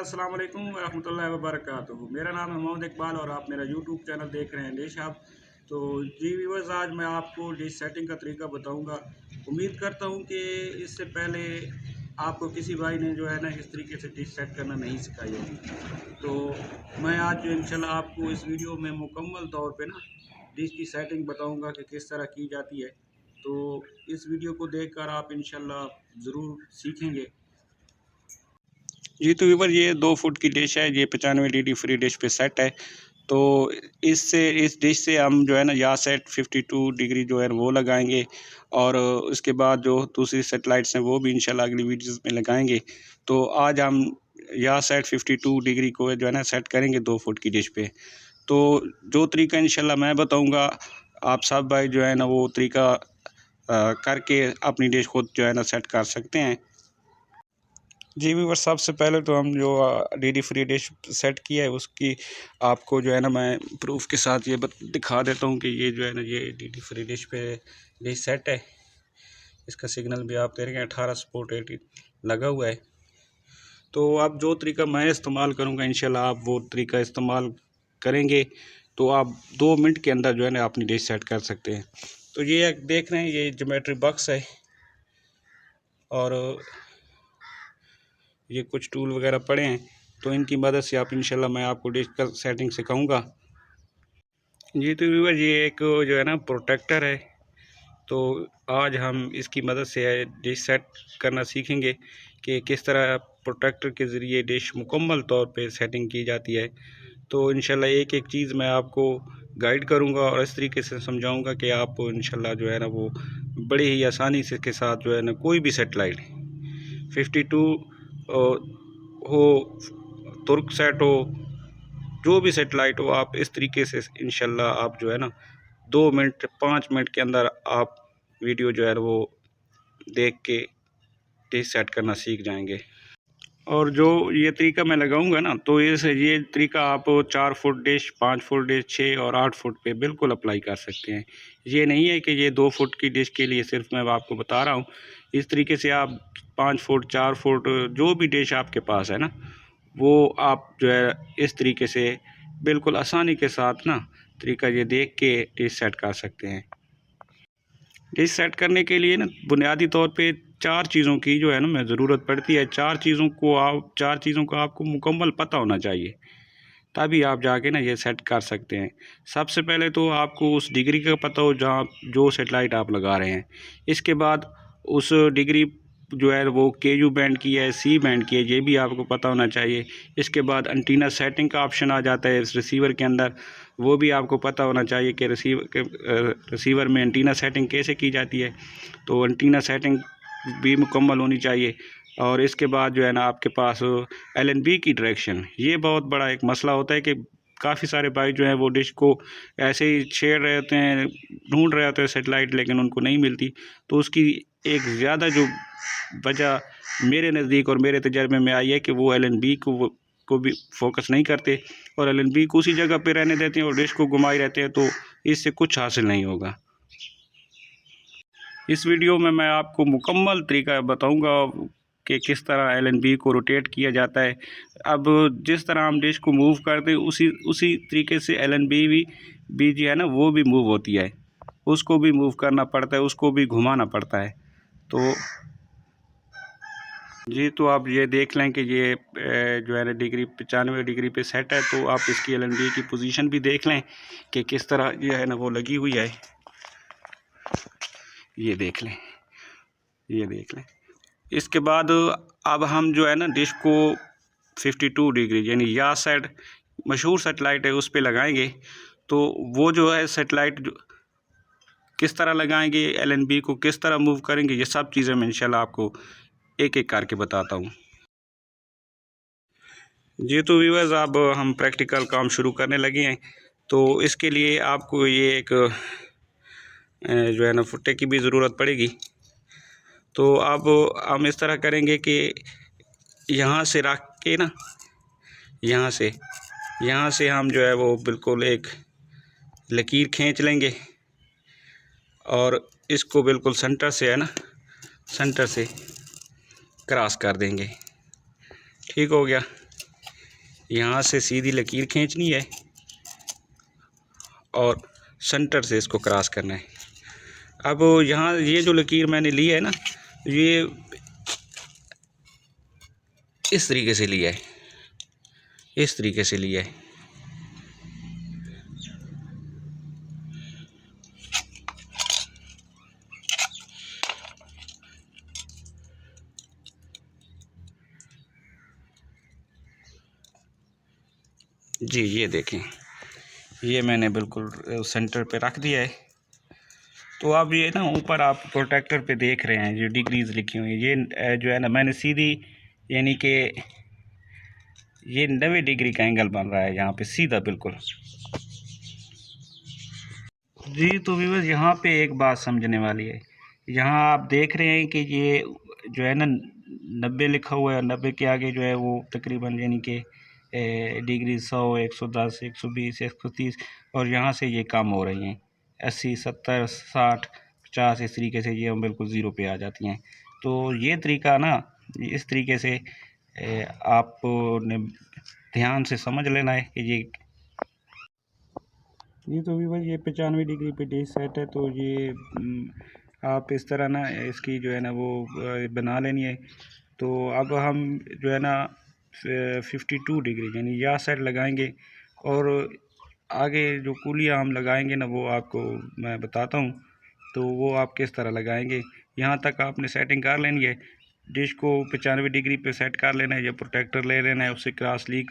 अस्सलाम वालेकुम रहमतुल्लाहि व बरकातुहू। मेरा नाम है मोहम्मद इकबाल और आप मेरा यूट्यूब चैनल देख रहे हैं डिश हब। तो जी व्यूअर्स, आज मैं आपको डिश सेटिंग का तरीका बताऊंगा। उम्मीद करता हूं कि इससे पहले आपको किसी भाई ने जो है ना इस तरीके से डिश सेट करना नहीं सिखाई होगी। तो मैं आज इंशाल्लाह आपको इस वीडियो में मुकम्मल तौर पे ना डिश की सेटिंग बताऊँगा कि किस तरह की जाती है। तो इस वीडियो को देखकर आप इंशाल्लाह ज़रूर सीखेंगे। जी तो व्यूवर, ये 2 फुट की डिश है, ये 95 डिग्री फ्री डिश पे सेट है। तो इस डिश से हम जो है ना या सेट 52 डिग्री जो है वो लगाएंगे और उसके बाद जो दूसरी सेटेलाइट्स हैं वो भी इंशाल्लाह अगली वीडियोस में लगाएंगे। तो आज हम या सेट 52 डिग्री को जो है ना सेट करेंगे 2 फुट की डिश पे। तो जो तरीका इंशाल्लाह मैं बताऊँगा, आप सब भाई जो है ना वो तरीका करके अपनी डिश को जो है ना सेट कर सकते हैं। जी व्यूअर, सबसे पहले तो हम जो डीडी फ्री डिश सेट किया है उसकी आपको जो है ना मैं प्रूफ के साथ ये दिखा देता हूँ कि ये जो है ना ये डीडी फ्री डिश पे डिश सेट है। इसका सिग्नल भी आप देखेंगे 18 सपोर्ट 18 लगा हुआ है। तो आप जो तरीका मैं इस्तेमाल करूँगा इंशाल्लाह आप वो तरीका इस्तेमाल करेंगे तो आप 2 मिनट के अंदर जो है ना अपनी डिश सेट कर सकते हैं। तो ये देख रहे हैं, ये ज्योमेट्री बॉक्स है और ये कुछ टूल वगैरह पड़े हैं, तो इनकी मदद से आप इंशाल्लाह मैं आपको डिश का सेटिंग सिखाऊंगा। जी तो व्यूअर, ये एक जो है ना प्रोटेक्टर है। तो आज हम इसकी मदद से डिश सेट करना सीखेंगे कि किस तरह प्रोटेक्टर के ज़रिए डिश मुकम्मल तौर पे सेटिंग की जाती है। तो इंशाल्लाह एक एक चीज़ मैं आपको गाइड करूंगा और इस तरीके से समझाऊंगा कि आप इंशाल्लाह जो है ना वो बड़ी ही आसानी से के साथ जो है ना कोई भी सेटेलाइट 52 हो, तुर्क सेट हो, जो भी सेटेलाइट हो, आप इस तरीके से इंशाल्लाह आप जो है ना 2 मिनट 5 मिनट के अंदर आप वीडियो जो है वो देख के डिश सेट करना सीख जाएंगे। और जो ये तरीका मैं लगाऊंगा ना, तो ये तरीका आप 4 फुट डिश, 5 फुट डिश, 6 और 8 फुट पे बिल्कुल अप्लाई कर सकते हैं। ये नहीं है कि ये 2 फुट की डिश के लिए सिर्फ मैं आपको बता रहा हूँ। इस तरीके से आप 5 फुट, 4 फुट जो भी डिश आपके पास है ना, वो आप जो है इस तरीके से बिल्कुल आसानी के साथ ना तरीका ये देख के डिश सेट कर सकते हैं। डिश सेट करने के लिए ना बुनियादी तौर पे 4 चीज़ों की जो है ना मैं ज़रूरत पड़ती है। 4 चीज़ों का आपको मुकम्मल पता होना चाहिए, तभी आप जाके ना ये सेट कर सकते हैं। सबसे पहले तो आपको उस डिग्री का पता हो जहाँ जो सेटेलाइट आप लगा रहे हैं। इसके बाद उस डिग्री जो है वो केयू बैंड की है, सी बैंड की है, ये भी आपको पता होना चाहिए। इसके बाद एंटीना सेटिंग का ऑप्शन आ जाता है इस रिसीवर के अंदर, वो भी आपको पता होना चाहिए कि रिसीवर में एंटीना सेटिंग कैसे की जाती है। तो एंटीना सेटिंग भी मुकम्मल होनी चाहिए। और इसके बाद जो है ना आपके पास LNB की डायरेक्शन, ये बहुत बड़ा एक मसला होता है कि काफ़ी सारे भाई जो हैं वो डिश को ऐसे ही छेड़ रहे होते हैं, ढूंढ रहे होते हैं सेटेलाइट, लेकिन उनको नहीं मिलती। तो उसकी एक ज़्यादा जो वजह मेरे नज़दीक और मेरे तजर्बे में आई है कि वो LNB को भी फोकस नहीं करते और LNB को उसी जगह पे रहने देते हैं और डिश को घुमाए रहते हैं, तो इससे कुछ हासिल नहीं होगा। इस वीडियो में मैं आपको मुकम्मल तरीका बताऊंगा कि किस तरह LNB को रोटेट किया जाता है। अब जिस तरह हम डिश को मूव करते हैं उसी तरीके से LNB भी जो है ना वो भी मूव होती है, उसको भी मूव करना पड़ता है, उसको भी घुमाना पड़ता है। तो जी तो आप ये देख लें कि ये जो है ना डिग्री 95 डिग्री पे सेट है। तो आप इसकी LNB की पोजीशन भी देख लें कि किस तरह जो है ना वो लगी हुई है। ये देख लें, ये देख लें। इसके बाद अब हम जो है ना डिश को 52 डिग्री यानी या सेट मशहूर सेटेलाइट है उस पर लगाएंगे। तो वो जो है सेटेलाइट किस तरह लगाएंगे, LNB को किस तरह मूव करेंगे, ये सब चीज़ें मैं इंशाल्लाह आपको एक एक करके बताता हूँ। जी तो व्यूअर्स, अब हम प्रैक्टिकल काम शुरू करने लगे हैं। तो इसके लिए आपको ये एक जो है ना फुट्टे की भी ज़रूरत पड़ेगी। तो अब हम इस तरह करेंगे कि यहाँ से रख के ना, यहाँ से हम जो है वो बिल्कुल एक लकीर खींच लेंगे और इसको बिल्कुल सेंटर से है ना, सेंटर से क्रॉस कर देंगे। ठीक हो गया। यहाँ से सीधी लकीर खींचनी है और सेंटर से इसको क्रॉस करना है। अब यहाँ ये जो लकीर मैंने ली है ना, ये इस तरीके से लिया है, इस तरीके से लिया है। जी ये देखें, ये मैंने बिल्कुल सेंटर पे रख दिया है। तो अब ये ना ऊपर आप प्रोटेक्टर पे देख रहे हैं जो डिग्रीज लिखी हुई है, ये जो है ना मैंने सीधी, यानी कि ये 90 डिग्री का एंगल बन रहा है यहाँ पे सीधा बिल्कुल। जी तो व्यूअर्स यहाँ पे एक बात समझने वाली है, यहाँ आप देख रहे हैं कि ये जो है ना 90 लिखा हुआ है, 90 के आगे जो है वो तकरीबन यानी कि डिग्री 100, 110, 120, 130, और यहाँ से ये कम हो रही हैं 80, 70, 60, 50, इस तरीके से ये हम बिल्कुल ज़ीरो पे आ जाती हैं। तो ये तरीका ना, इस तरीके से आपने ध्यान से समझ लेना है कि ये तो भी भाई ये 95 डिग्री पे डिश सेट है। तो ये आप इस तरह ना इसकी जो है ना वो बना लेनी है। तो अब हम जो है ना 52 डिग्री यानी यह सेट लगाएंगे, और आगे जो कुलियाँ हम लगाएंगे ना वो आपको मैं बताता हूँ। तो वो आप किस तरह लगाएंगे, यहाँ तक आपने सेटिंग कर लेनी है। डिश को 95 डिग्री पे सेट कर लेना है, या प्रोटेक्टर ले लेना है, उससे क्रॉस लीक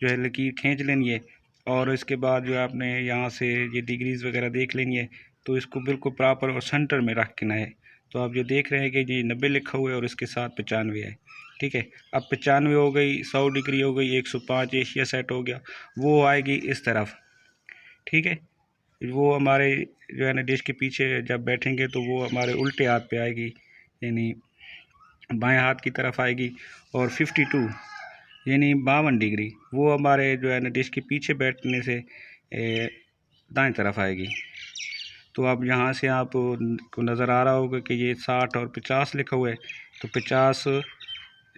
जो है लकीर खींच लेनी है, और इसके बाद जो है आपने यहाँ से ये डिग्रीज़ वगैरह देख लेनी है। तो इसको बिल्कुल प्रॉपर और सेंटर में रख के ना है। तो आप जो देख रहे हैं कि ये 90 लिखा हुआ है और इसके साथ 95 है, ठीक है। अब 95 हो गई, 100 डिग्री हो गई, 105 एशिया सेट हो गया, वो आएगी इस तरफ, ठीक है। वो हमारे जो है ना डिश के पीछे जब बैठेंगे तो वो हमारे उल्टे हाथ पे आएगी, यानी बाएं हाथ की तरफ आएगी। और 52 यानी 52 डिग्री वो हमारे जो है ना डिश के पीछे बैठने से दाएं तरफ आएगी। तो अब यहाँ से आप को नज़र आ रहा होगा कि ये 60 और 50 लिखा हुआ है। तो 50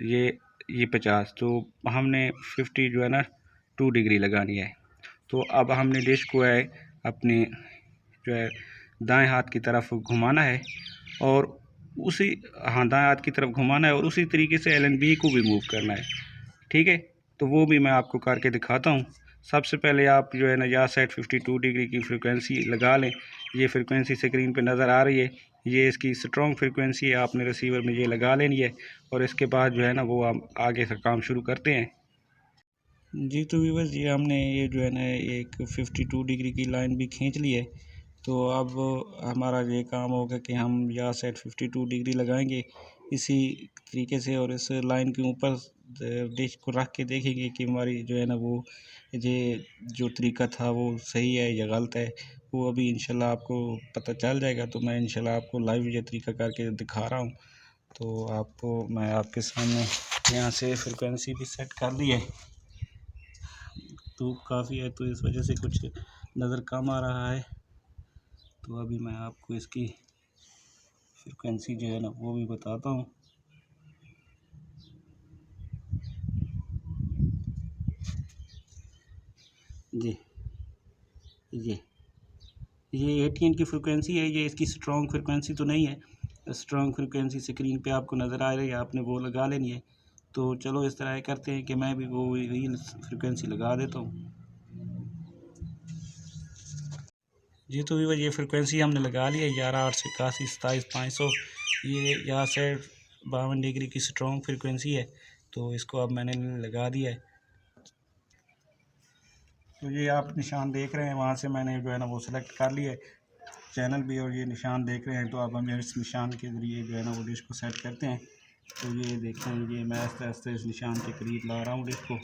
ये 50, तो हमने 50 जो है ना 2 डिग्री लगानी है। तो अब हमने डिश को है अपने जो है दाएं हाथ की तरफ घुमाना है, और उसी दाएं हाथ की तरफ घुमाना है, और उसी तरीके से LNB को भी मूव करना है, ठीक है। तो वो भी मैं आपको करके दिखाता हूँ। सबसे पहले आप जो है ना या सेट 52 डिग्री की फ्रिक्वेंसी लगा लें। ये फ्रिक्वेंसी स्क्रीन पे नज़र आ रही है, ये इसकी स्ट्रॉन्ग फ्रिक्वेंसी है, आपने रिसीवर में ये लगा लेनी है। और इसके बाद जो है ना वो हम आगे से काम शुरू करते हैं। जी तो व्यूअर्स ये हमने ये जो है ना एक 52 डिग्री की लाइन भी खींच ली है। तो अब हमारा ये काम होगा कि हम या सेट 52 डिग्री लगाएंगे इसी तरीके से, और इस लाइन के ऊपर डिश को रख के देखेंगे कि हमारी जो है ना वो ये जो तरीका था वो सही है या गलत है। वो अभी इंशाल्लाह आपको पता चल जाएगा। तो मैं इंशाल्लाह आपको लाइव ये तरीका करके दिखा रहा हूँ। तो आपको मैं आपके सामने यहाँ से फ्रिक्वेंसी भी सेट कर दी है। धूप काफ़ी है तो इस वजह से कुछ नज़र कम आ रहा है। तो अभी मैं आपको इसकी फ्रिक्वेंसी जो है ना वो भी बताता हूँ। जी ये 18 की फ्रिक्वेंसी है, ये इसकी स्ट्रॉन्ग फ्रिक्वेंसी तो नहीं है। स्ट्रॉन्ग फ्रिक्वेंसी स्क्रीन पे आपको नज़र आ रही है, आपने वो लगा लेनी है। तो चलो इस तरह करते हैं कि मैं भी वो रील फ्रिक्वेंसी लगा देता हूँ। जी तो भी ये फ्रिक्वेंसी हमने लगा ली है 11/881 27,500। ये यहाँ से 52 डिग्री की स्ट्रॉन्ग फ्रिक्वेंसी है। तो इसको अब मैंने लगा दिया है। तो ये आप निशान देख रहे हैं, वहाँ से मैंने जो है ना वो सिलेक्ट कर लिया है चैनल भी, और ये निशान देख रहे हैं। तो अब हम इस निशान के ज़रिए जो है ना वो डिश को सेट करते हैं। तो ये देखते हैं, ये मैं आस्ते आस्ते इस निशान के करीब ला रहा हूँ डिश को।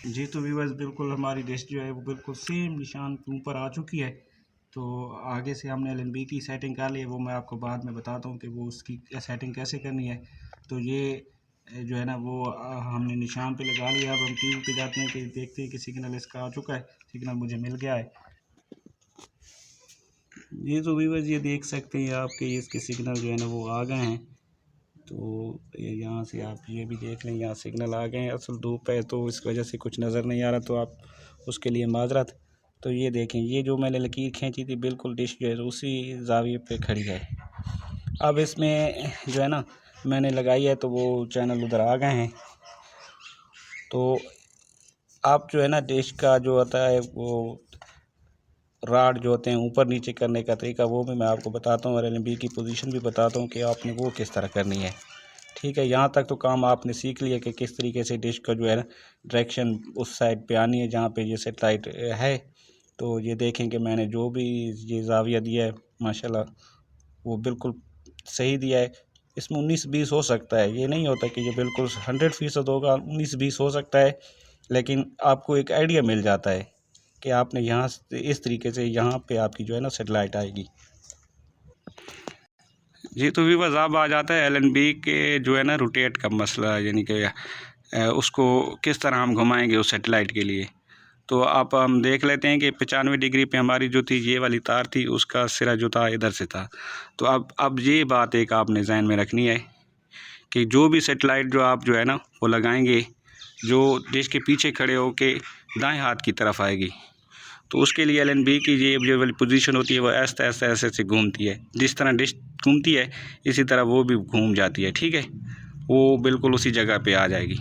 जी तो व्यूअर्स बिल्कुल हमारी डिश जो है वो बिल्कुल सेम निशान के ऊपर आ चुकी है। तो आगे से हमने LNB की सेटिंग कर ली है, वो मैं आपको बाद में बताता हूँ कि वो उसकी सेटिंग कैसे करनी है। तो ये जो है ना वो हमने निशान पे लगा लिया। अब हम टीवी पे जाते हैं कि देखते हैं कि सिग्नल इसका आ चुका है, सिग्नल मुझे मिल गया है। ये तो व्यूअर्स ये देख सकते हैं आपके इसके सिग्नल जो है ना वो आ गए हैं। तो यहाँ से आप ये भी देख लें, यहाँ सिग्नल आ गए हैं। असल धूप है तो इस वजह से कुछ नज़र नहीं आ रहा, तो आप उसके लिए माजरत। तो ये देखें, ये जो मैंने लकीर खींची थी बिल्कुल डिश जो है उसी जाविये पे खड़ी है। अब इसमें जो है ना मैंने लगाई है तो वो चैनल उधर आ गए हैं। तो आप जो है ना डिश का जो होता है वो राड जो होते हैं ऊपर नीचे करने का तरीका वो भी मैं आपको बताता हूँ, और LNB की पोजीशन भी बताता हूँ कि आपने वो किस तरह करनी है। ठीक है, यहाँ तक तो काम आपने सीख लिया कि किस तरीके से डिश का जो है ना डायरेक्शन उस साइड पे आनी है जहाँ पे ये सेटेलाइट है। तो ये देखें कि मैंने जो भी ये जाविया दिया है माशाल्लाह वो बिल्कुल सही दिया है। इसमें 19-20 हो सकता है, ये नहीं होता कि ये बिल्कुल 100% होगा, 19-20 हो सकता है, लेकिन आपको एक आइडिया मिल जाता है कि आपने यहाँ से इस तरीके से यहाँ पे आपकी जो है ना सेटेलाइट आएगी। जी तो व्यूअर्स अब आ जाता है LNB के जो है ना रोटेट का मसला, यानी कि उसको किस तरह हम घुमाएंगे उस सेटेलाइट के लिए। तो आप हम देख लेते हैं कि 95 डिग्री पे हमारी जो थी ये वाली तार थी, उसका सिरा जो था इधर से था। तो अब ये बात एक आपने जहन में रखनी है कि जो भी सेटेलाइट जो आप जो है ना वो लगाएंगे, जो डिश के पीछे खड़े होके दाएं हाथ की तरफ आएगी। तो उसके लिए LNB की ये जो वाली पोजीशन होती है वो ऐसे ऐसे ऐसे से घूमती है, जिस तरह डिश घूमती है इसी तरह वो भी घूम जाती है। ठीक है, वो बिल्कुल उसी जगह पे आ जाएगी।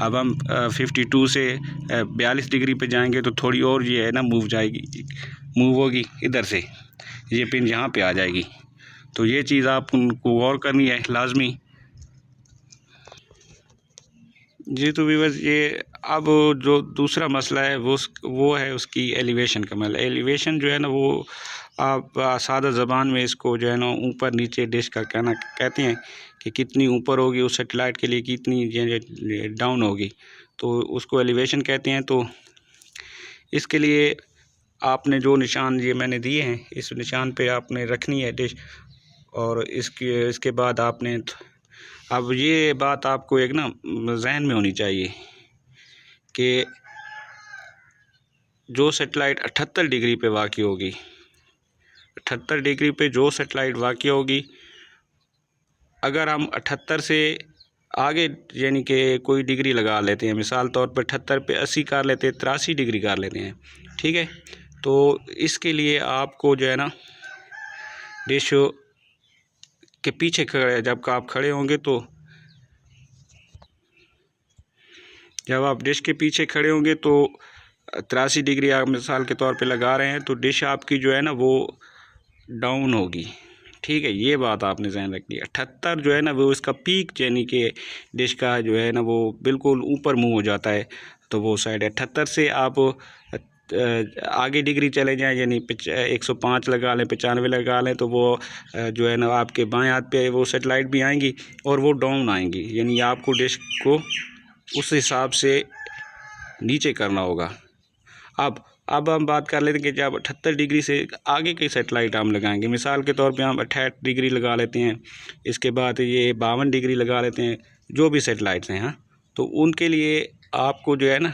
अब हम 52 से 42 डिग्री पे जाएंगे तो थोड़ी और ये है ना मूव होगी इधर से, ये पिन यहाँ पे आ जाएगी। तो ये चीज़ आप उनको गौर करनी है लाजमी। जी तो व्यूअर्स ये अब जो दूसरा मसला है वो है उसकी एलिवेशन का मसला। एलिवेशन जो है ना वो आप सादा ज़बान में इसको जो है ना ऊपर नीचे डिश का कहना कहते हैं कि कितनी ऊपर होगी उस सेटेलाइट के लिए, कितनी डाउन होगी, तो उसको एलिवेशन कहते हैं। तो इसके लिए आपने जो निशान ये मैंने दिए हैं इस निशान पे आपने रखनी है डिश, और इसके बाद आपने अब ये बात आपको एक ना जहन में होनी चाहिए कि जो सेटेलाइट 78 डिग्री पे वाक़ई होगी, 78 डिग्री पे जो सेटेलाइट वाक़ई होगी, अगर हम 78 से आगे यानी कि कोई डिग्री लगा लेते हैं, मिसाल तौर पर 78 पे 80 कर लेते हैं, 83 डिग्री कर लेते हैं, ठीक है, तो इसके लिए आपको जो है ना डिश के पीछे जब आप खड़े होंगे, तो जब आप डिश के पीछे खड़े होंगे तो 83 डिग्री आप मिसाल के तौर पे लगा रहे हैं तो डिश आपकी जो है ना वो डाउन होगी। ठीक है, ये बात आपने ध्यान रखनी है। 78 जो है ना वो इसका पीक यानी कि डिश का जो है ना वो बिल्कुल ऊपर मुँह हो जाता है, तो वो साइड 78 से आप आगे डिग्री चले जाएं, यानी 105 लगा लें, 95 लगा लें, तो वो जो है ना आपके बाएं हाथ पे वो सेटेलाइट भी आएंगी और वो डाउन आएंगी, यानी आपको डिश को उस हिसाब से नीचे करना होगा। अब हम बात कर लेते हैं कि जब 78 डिग्री से आगे की सेटेलाइट हम लगाएंगे, मिसाल के तौर पे हम 68 डिग्री लगा लेते हैं, इसके बाद ये 52 डिग्री लगा लेते हैं, जो भी सेटेलाइट्स हैं, हाँ, तो उनके लिए आपको जो है ना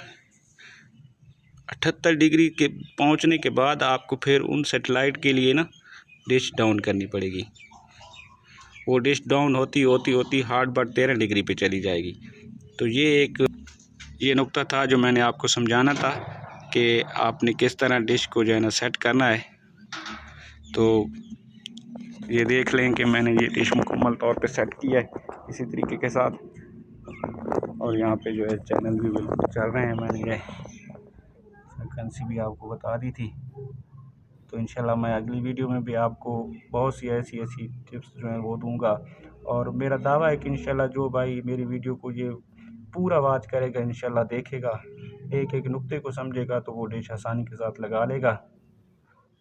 78 डिग्री के पहुंचने के बाद आपको फिर उन सेटेलाइट के लिए ना डिश डाउन करनी पड़ेगी। वो डिश डाउन होती होती होती हार्ड बट 13 डिग्री पे चली जाएगी। तो ये नुक्ता था जो मैंने आपको समझाना था कि आपने किस तरह डिश को जो है ना सेट करना है। तो ये देख लें कि मैंने ये डिश मुकम्मल तौर पे सेट किया है इसी तरीके के साथ, और यहाँ पे जो है चैनल भी बिल्कुल चल रहे हैं। मैंने ये फ्रिक्वेंसी भी आपको बता दी थी। तो इंशाल्लाह मैं अगली वीडियो में भी आपको बहुत सी ऐसी टिप्स जो हैं वो दूंगा, और मेरा दावा है कि इंशाल्लाह जो भाई मेरी वीडियो को ये पूरा वॉच करेगा, इंशाल्लाह देखेगा, एक एक नुक्ते को समझेगा, तो वो डिश आसानी के साथ लगा लेगा।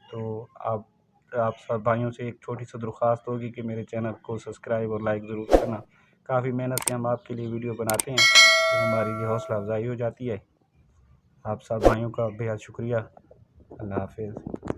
तो आप सब भाइयों से एक छोटी सी दरख्वास्त होगी कि मेरे चैनल को सब्सक्राइब और लाइक ज़रूर करना। काफ़ी मेहनत से हम आपके लिए वीडियो बनाते हैं, तो हमारी ये हौसला अफजाई हो जाती है। आप सब भाइयों का बेहद शुक्रिया। अल्लाह हाफिज़।